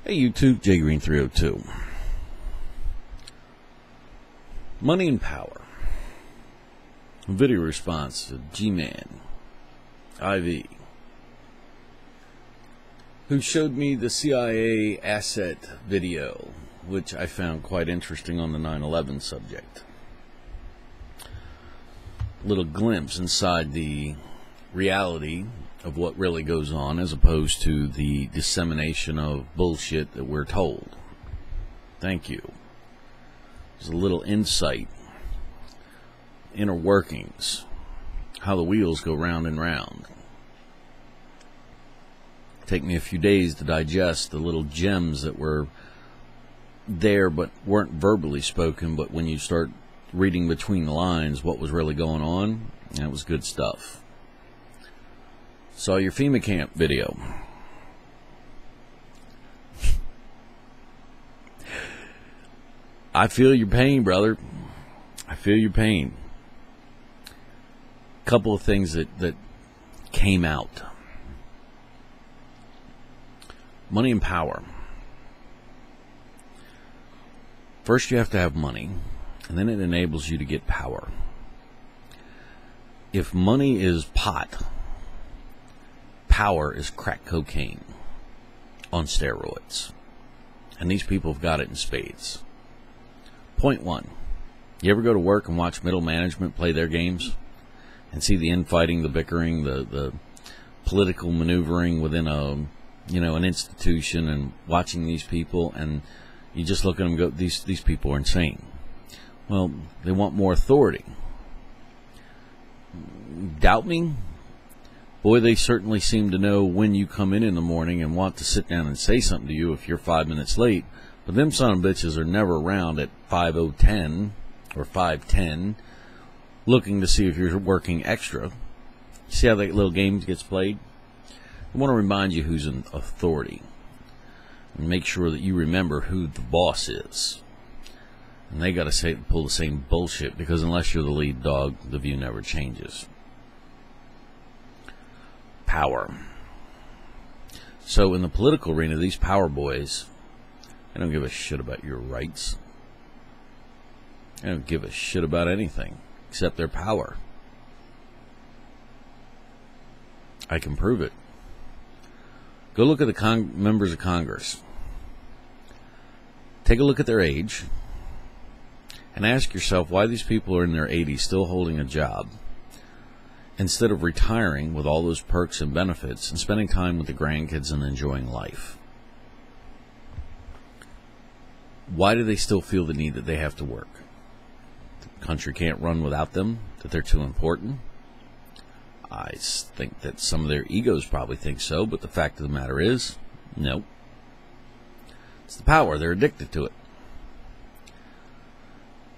Hey YouTube, JGreen302. Money and Power. Video response to GmanIv, who showed me the CIA asset video, which I found quite interesting on the 9/11 subject. Little glimpse inside the reality of what really goes on, as opposed to the dissemination of bullshit that we're told. Thank you. There's a little insight, inner workings, how the wheels go round and round. Take me a few days to digest the little gems that were there but weren't verbally spoken, but when you start reading between the lines what was really going on, that was good stuff. Saw your Fema camp video. I feel your pain, brother. I feel your pain. Couple of things that came out. Money and power. First you have to have money, and then it enables you to get power. If money is pot, power is crack cocaine on steroids. And these people have got it in spades. Point one. You ever go to work and watch middle management play their games? And see the infighting, the bickering, the political maneuvering within an institution, and watching these people, and you just look at them and go, these people are insane. Well, they want more authority. Doubt me? Boy, they certainly seem to know when you come in the morning and want to sit down and say something to you if you're 5 minutes late. But them son of bitches are never around at 5:10 or 5:10 looking to see if you're working extra. See how that little game gets played? I want to remind you who's in authority. And make sure that you remember who the boss is. And they got to pull the same bullshit, because unless you're the lead dog, the view never changes. Power. So in the political arena, these power boys, they don't give a shit about your rights. They don't give a shit about anything except their power. I can prove it. Go look at the members of Congress. Take a look at their age and ask yourself why these people are in their 80s still holding a job, instead of retiring with all those perks and benefits and spending time with the grandkids and enjoying life. Why do they still feel the need that they have to work? The country can't run without them? That they're too important? I think that some of their egos probably think so, but the fact of the matter is, no. It's the power. They're addicted to it.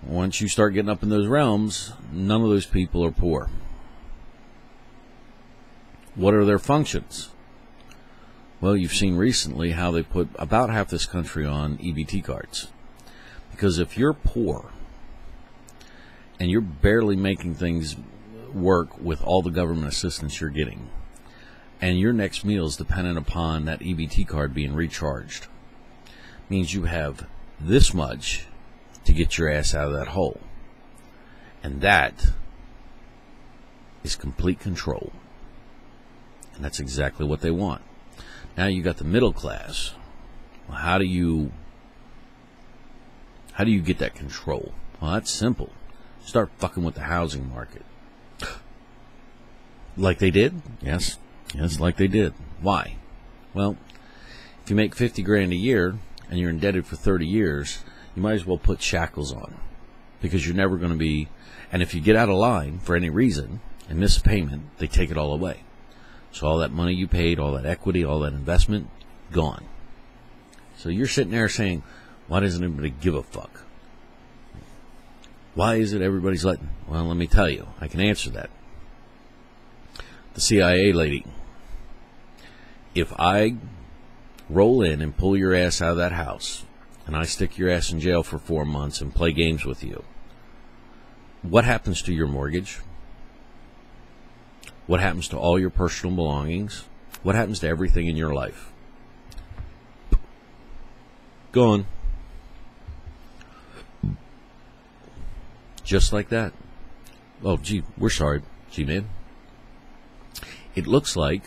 Once you start getting up in those realms, none of those people are poor. What are their functions? Well, you've seen recently how they put about half this country on EBT cards. Because if you're poor and you're barely making things work with all the government assistance you're getting, and your next meal is dependent upon that EBT card being recharged, means you have this much to get your ass out of that hole. And that is complete control. And that's exactly what they want. Now you got the middle class. Well, how do you get that control? Well, that's simple. Start fucking with the housing market. Like they did? Yes, like they did. Why? Well, if you make 50 grand a year and you're indebted for 30 years, you might as well put shackles on, because you're never going to be, and if you get out of line for any reason and miss a payment, they take it all away. So all that money you paid, all that equity, all that investment, gone. So you're sitting there saying, why doesn't anybody give a fuck? Why is it everybody's letting? Well, let me tell you. I can answer that. The CIA lady. If I roll in and pull your ass out of that house, and I stick your ass in jail for 4 months and play games with you, what happens to your mortgage? What happens to all your personal belongings? What happens to everything in your life? Gone. Just like that. Oh, gee, we're sorry, G-Man. It looks like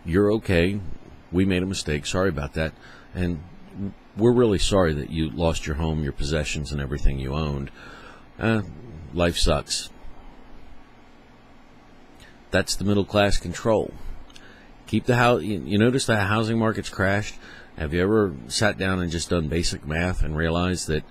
you're okay. We made a mistake. Sorry about that. And we're really sorry that you lost your home, your possessions, and everything you owned. Life sucks. That's the middle class control. Keep the house. You notice the housing market's crashed? Have you ever sat down and just done basic math and realized that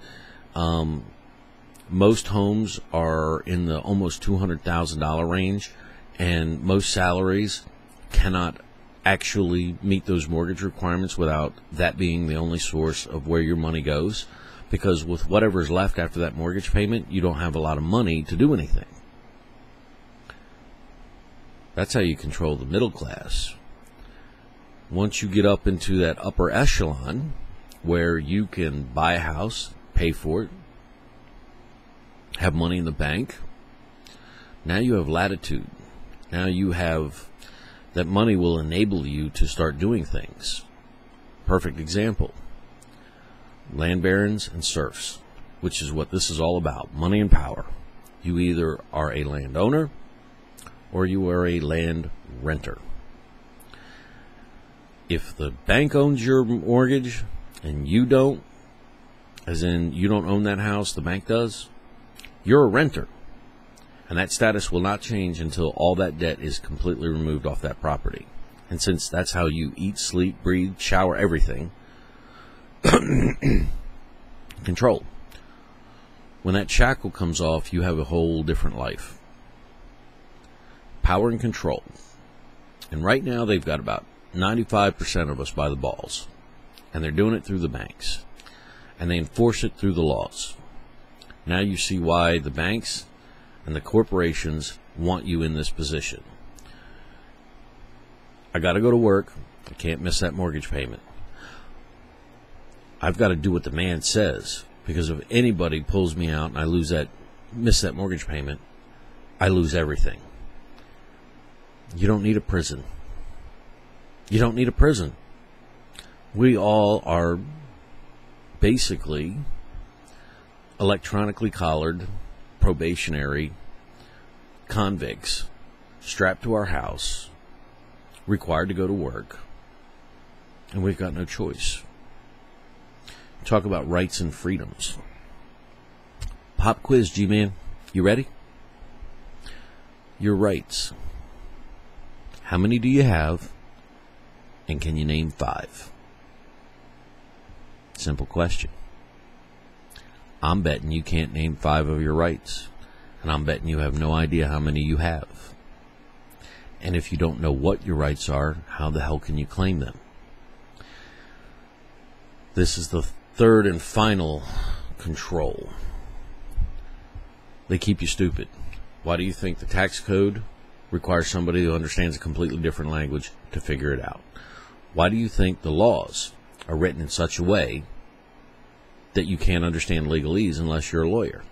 most homes are in the almost $200,000 range, and most salaries cannot actually meet those mortgage requirements without that being the only source of where your money goes? Because with whatever's left after that mortgage payment, you don't have a lot of money to do anything. That's how you control the middle class. Once you get up into that upper echelon where you can buy a house, pay for it, have money in the bank, now you have latitude. Now you have that money will enable you to start doing things. Perfect example. Land barons and serfs, which is what this is all about, money and power. You either are a landowner or you are a land renter. If the bank owns your mortgage and you don't, as in you don't own that house, the bank does, you're a renter. And that status will not change until all that debt is completely removed off that property. And since that's how you eat, sleep, breathe, shower, everything, control. When that shackle comes off, you have a whole different life. Power and control. And right now they've got about 95% of us by the balls. And they're doing it through the banks. And they enforce it through the laws. Now you see why the banks and the corporations want you in this position. I got to go to work. I can't miss that mortgage payment. I've got to do what the man says, because if anybody pulls me out and I miss that mortgage payment, I lose everything. You don't need a prison. You don't need a prison. We all are basically electronically collared, probationary convicts strapped to our house, required to go to work, and we've got no choice. Talk about rights and freedoms. Pop quiz, G-Man. You ready? Your rights. How many do you have? And can you name 5? Simple question. I'm betting you can't name 5 of your rights. And I'm betting you have no idea how many you have. And if you don't know what your rights are, how the hell can you claim them? This is the third and final control. They keep you stupid. Why do you think the tax code requires somebody who understands a completely different language to figure it out? Why do you think the laws are written in such a way that you can't understand legalese unless you're a lawyer?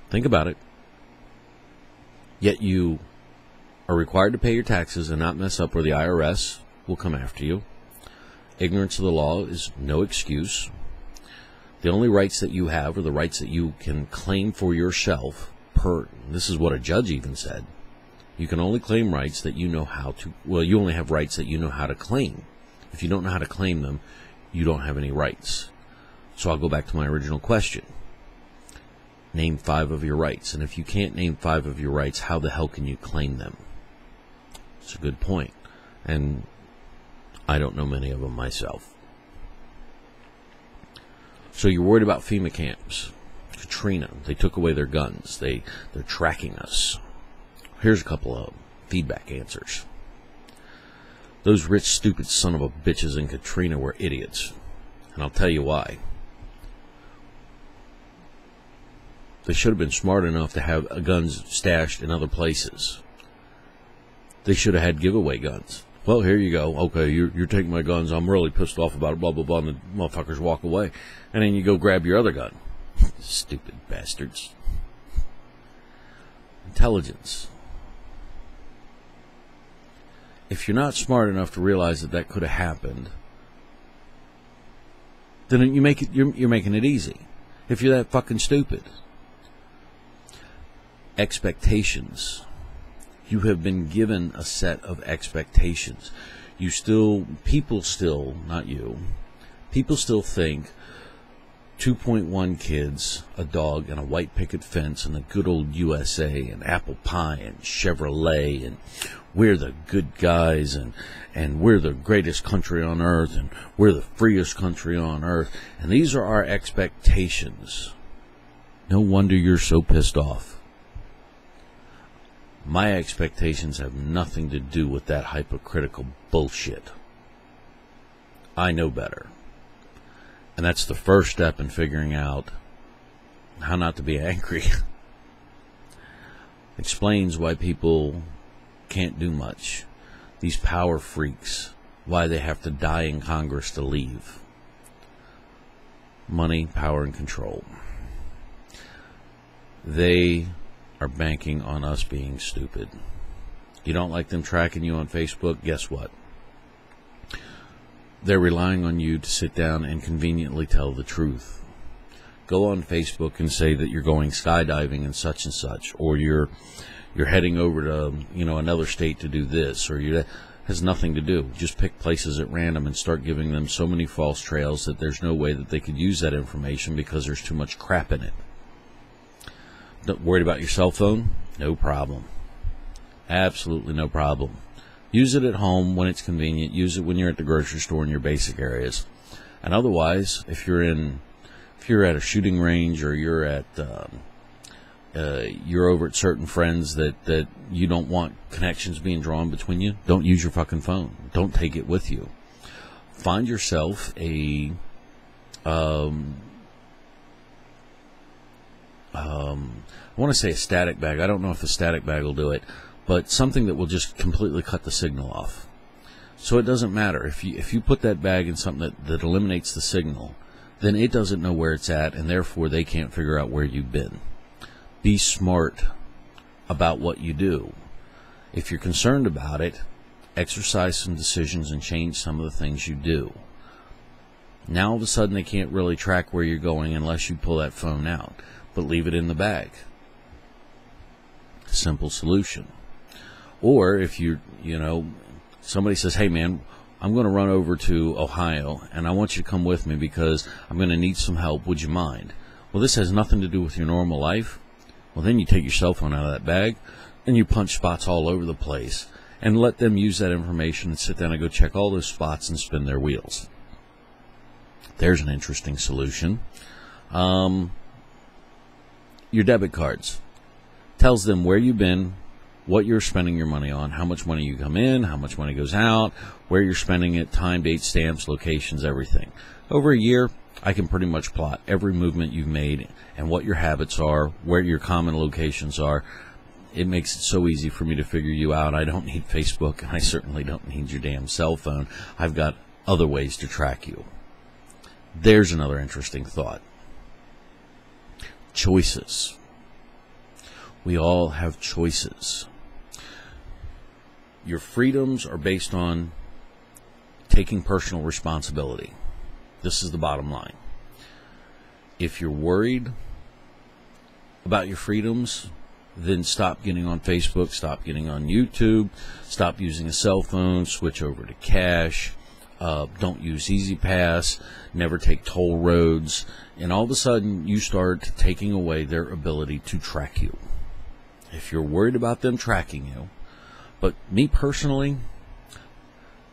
Think about it. Yet you are required to pay your taxes and not mess up, or the IRS will come after you. Ignorance of the law is no excuse. The only rights that you have are the rights that you can claim for yourself. This is what a judge even said. You can only claim rights that you know how to. Well, you only have rights that you know how to claim. If you don't know how to claim them, you don't have any rights. So I'll go back to my original question. Name 5 of your rights. And if you can't name 5 of your rights, how the hell can you claim them? It's a good point. And I don't know many of them myself. So you're worried about FEMA camps. Katrina, they took away their guns. They're tracking us. Here's a couple of feedback answers. Those rich, stupid son of a bitches in Katrina were idiots. And I'll tell you why. They should have been smart enough to have guns stashed in other places. They should have had giveaway guns. Well, here you go. Okay, you're taking my guns. I'm really pissed off about it, blah, blah, blah, and the motherfuckers walk away. And then you go grab your other gun. Stupid bastards. Intelligence. If you're not smart enough to realize that that could have happened, then you're making it easy. If you're that fucking stupid. Expectations. You have been given a set of expectations. People still think 2.1 kids, a dog, and a white picket fence, and the good old USA, and apple pie, and Chevrolet, and we're the good guys, and we're the greatest country on earth, and we're the freest country on earth. And these are our expectations. No wonder you're so pissed off. My expectations have nothing to do with that hypocritical bullshit. I know better. And that's the first step in figuring out how not to be angry. Explains why people can't do much. These power freaks, why they have to die in Congress to leave. Money, power, and control. They are banking on us being stupid. You don't like them tracking you on Facebook? Guess what? They're relying on you to sit down and conveniently tell the truth. Go on Facebook and say that you're going skydiving in such and such, or you're heading over to another state to do this, or it has nothing to do. Just pick places at random and start giving them so many false trails that there's no way that they could use that information because there's too much crap in it. Worried about your cell phone? No problem. Absolutely no problem. Use it at home when it's convenient. Use it when you're at the grocery store in your basic areas. And otherwise, if you're at a shooting range, or you're over at certain friends that you don't want connections being drawn between you, don't use your fucking phone. Don't take it with you. Find yourself I want to say a static bag. I don't know if a static bag will do it, but something that will just completely cut the signal off. So it doesn't matter. If you put that bag in something that eliminates the signal, then it doesn't know where it's at, and therefore they can't figure out where you've been. Be smart about what you do. If you're concerned about it, exercise some decisions and change some of the things you do. Now all of a sudden they can't really track where you're going unless you pull that phone out, but leave it in the bag. Simple solution. Or if somebody says, hey man, I'm going to run over to Ohio and I want you to come with me because I'm going to need some help. Would you mind? Well, this has nothing to do with your normal life. Well, then you take your cell phone out of that bag and you punch spots all over the place and let them use that information and sit down and go check all those spots and spin their wheels. There's an interesting solution. Your debit cards. Tells them where you've been, what you're spending your money on, how much money you come in, how much money goes out, where you're spending it, time, date, stamps, locations, everything. Over a year, I can pretty much plot every movement you've made and what your habits are, where your common locations are. It makes it so easy for me to figure you out. I don't need Facebook, and I certainly don't need your damn cell phone. I've got other ways to track you. There's another interesting thought. Choices. We all have choices. Your freedoms are based on taking personal responsibility. This is the bottom line. If you're worried about your freedoms, then stop getting on Facebook, stop getting on YouTube, stop using a cell phone, switch over to cash, don't use Easy Pass, never take toll roads, and all of a sudden you start taking away their ability to track you. If you're worried about them tracking you, but me personally,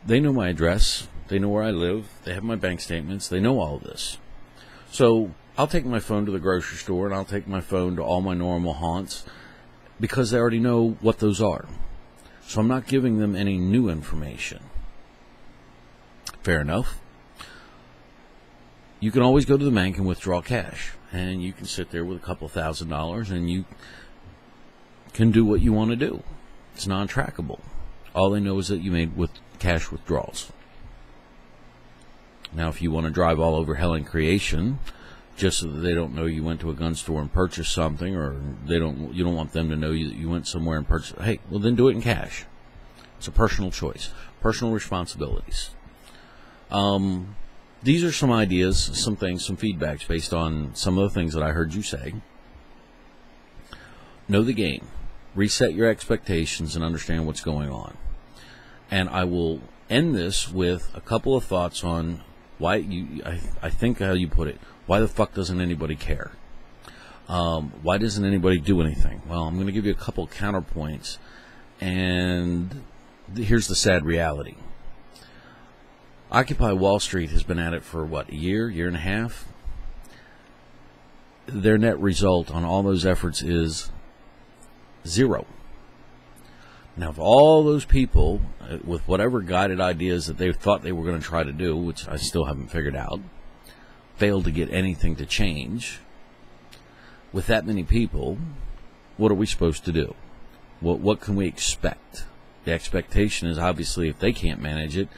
they know my address, they know where I live, they have my bank statements, they know all of this. So I'll take my phone to the grocery store and I'll take my phone to all my normal haunts because they already know what those are. So I'm not giving them any new information. Fair enough. You can always go to the bank and withdraw cash, and you can sit there with a couple $1,000 and you can do what you want to do. It's non-trackable. All they know is that you made with cash withdrawals. Now, if you want to drive all over hell and creation, just so that they don't know you went to a gun store and purchased something, or you don't want them to know you went somewhere and purchased. Hey, well then do it in cash. It's a personal choice, personal responsibilities. these are some ideas, some things, some feedbacks based on some of the things that I heard you say. Know the game. Reset your expectations and understand what's going on. And I will end this with a couple of thoughts on why I think how you put it, why the fuck doesn't anybody care? Why doesn't anybody do anything? Well, I'm going to give you a couple counterpoints, and here's the sad reality. Occupy Wall Street has been at it for, what, a year and a half? Their net result on all those efforts is zero. Now, if all those people, with whatever guided ideas that they thought they were going to try to do, which I still haven't figured out, failed to get anything to change, with that many people, what are we supposed to do? What can we expect? The expectation is obviously if they can't manage it,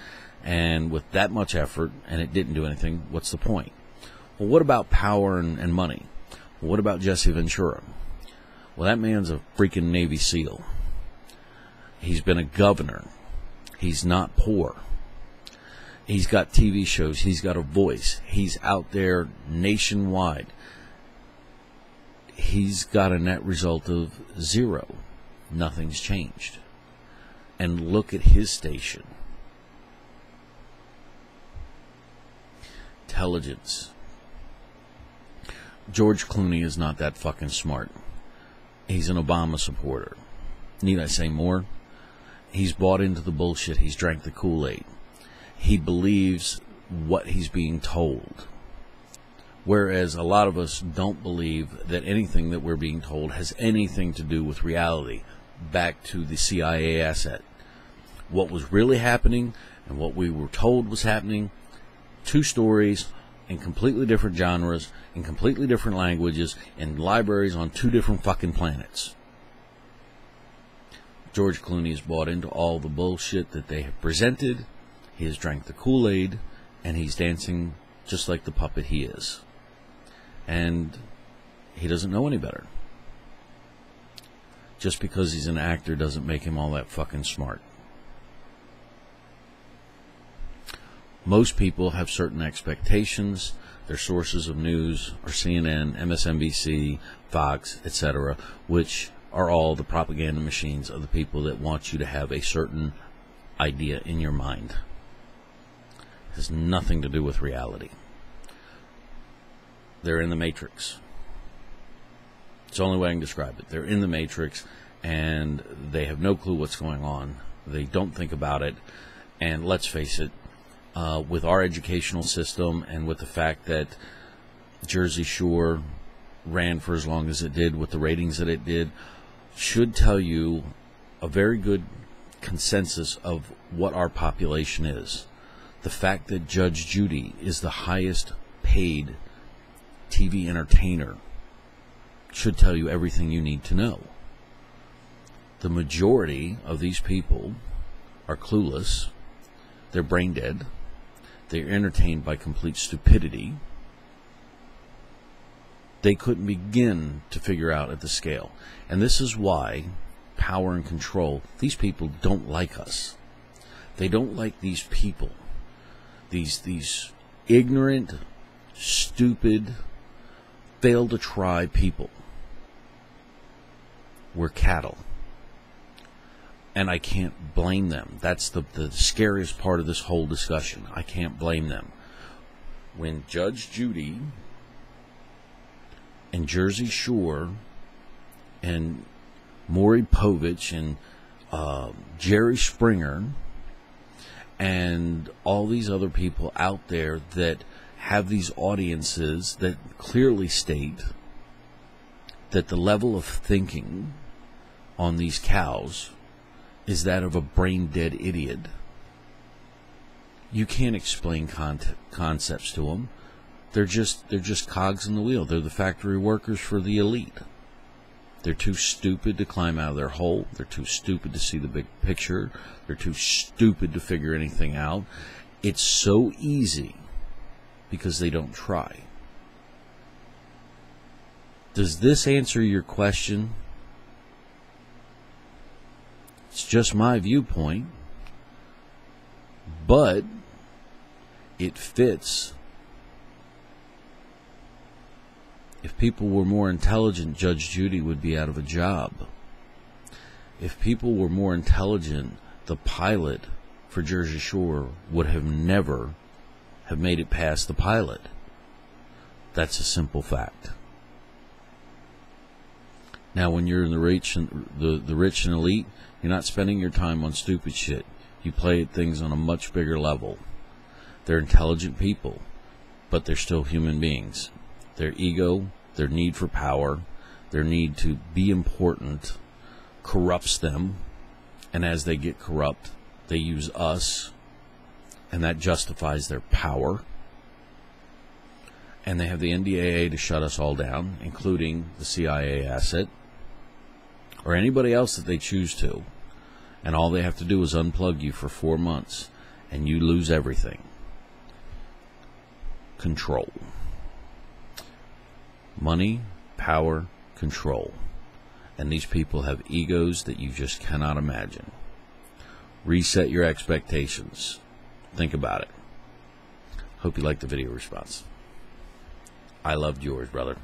and with that much effort, and it didn't do anything, what's the point? Well, what about power and money? Well, what about Jesse Ventura? Well, that man's a freaking Navy SEAL. He's been a governor. He's not poor. He's got TV shows. He's got a voice. He's out there nationwide. He's got a net result of zero. Nothing's changed. And look at his station. Intelligence. George Clooney is not that fucking smart. He's an Obama supporter. Need I say more? He's bought into the bullshit. He's drank the Kool-Aid. He believes what he's being told. Whereas a lot of us don't believe that anything that we're being told has anything to do with reality. Back to the CIA asset. What was really happening and what we were told was happening, two stories in completely different genres, in completely different languages, in libraries on two different fucking planets. George Clooney has bought into all the bullshit that they have presented. He has drank the Kool-Aid, and he's dancing just like the puppet he is. And he doesn't know any better. Just because he's an actor doesn't make him all that fucking smart. Most people have certain expectations. Their sources of news are CNN, MSNBC, Fox, etc., which are all the propaganda machines of the people that want you to have a certain idea in your mind. It has nothing to do with reality. They're in the Matrix. It's the only way I can describe it. They're in the Matrix, and they have no clue what's going on. They don't think about it. And let's face it, with our educational system and with the fact that Jersey Shore ran for as long as it did with the ratings that it did, should tell you a very good consensus of what our population is. The fact that Judge Judy is the highest paid TV entertainer should tell you everything you need to know. The majority of these people are clueless. They're brain dead. They're entertained by complete stupidity. They couldn't begin to figure out at the scale. And this is why power and control, these people don't like us. They don't like these people. These ignorant, stupid, fail to try people. We're cattle. And I can't blame them. That's the scariest part of this whole discussion. I can't blame them. When Judge Judy and Jersey Shore and Maury Povich and Jerry Springer and all these other people out there that have these audiences that clearly state that the level of thinking on these cows is that of a brain-dead idiot. You can't explain concepts to them. They're just cogs in the wheel. They're the factory workers for the elite. They're too stupid to climb out of their hole. They're too stupid to see the big picture. They're too stupid to figure anything out. It's so easy because they don't try. Does this answer your question? It's just my viewpoint, but it fits. If people were more intelligent, Judge Judy would be out of a job. If people were more intelligent, the pilot for Jersey Shore would have never have made it past the pilot. That's a simple fact. Now, when you're in the rich and elite, you're not spending your time on stupid shit. You play at things on a much bigger level. They're intelligent people, but they're still human beings. Their ego, their need for power, their need to be important corrupts them, and as they get corrupt, they use us, and that justifies their power. And they have the NDAA to shut us all down, including the CIA asset, or anybody else that they choose to. And all they have to do is unplug you for 4 months, and you lose everything. Control. Money, power, control. And these people have egos that you just cannot imagine. Reset your expectations. Think about it. Hope you liked the video response. I loved yours, brother.